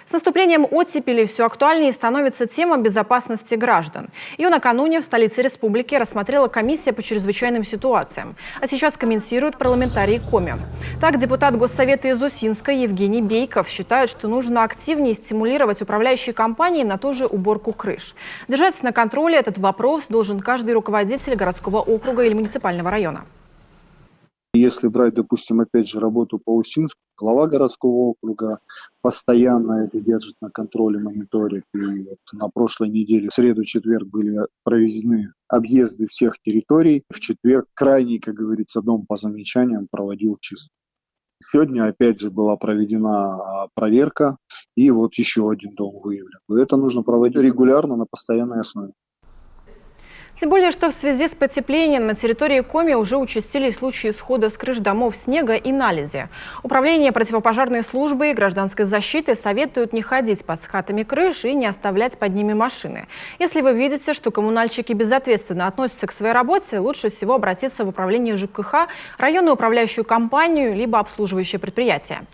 С наступлением оттепели все актуальнее становится тема безопасности граждан. Ее накануне в столице республики рассмотрела комиссия по чрезвычайным ситуациям. А сейчас комментируют парламентарии Коми. Так, депутат Госсовета из Усинска Евгений Бейков считает, что нужно активнее стимулировать управляющие компании на ту же уборку крыш. Держать на контроле этот вопрос должен каждый руководитель городского округа или муниципального района. Если брать, допустим, опять же работу по Усинску, глава городского округа постоянно это держит на контроле, мониторит. И вот на прошлой неделе, в среду-четверг были проведены объезды всех территорий. В четверг крайний, как говорится, дом по замечаниям проводил чистку. Сегодня опять же была проведена проверка, и вот еще один дом выявлен. Это нужно проводить регулярно на постоянной основе. Тем более, что в связи с потеплением на территории Коми уже участились случаи схода с крыш домов снега и наледи. Управление противопожарной службы и гражданской защиты советуют не ходить под скатами крыш и не оставлять под ними машины. Если вы видите, что коммунальщики безответственно относятся к своей работе, лучше всего обратиться в управление ЖКХ, районную управляющую компанию либо обслуживающее предприятие.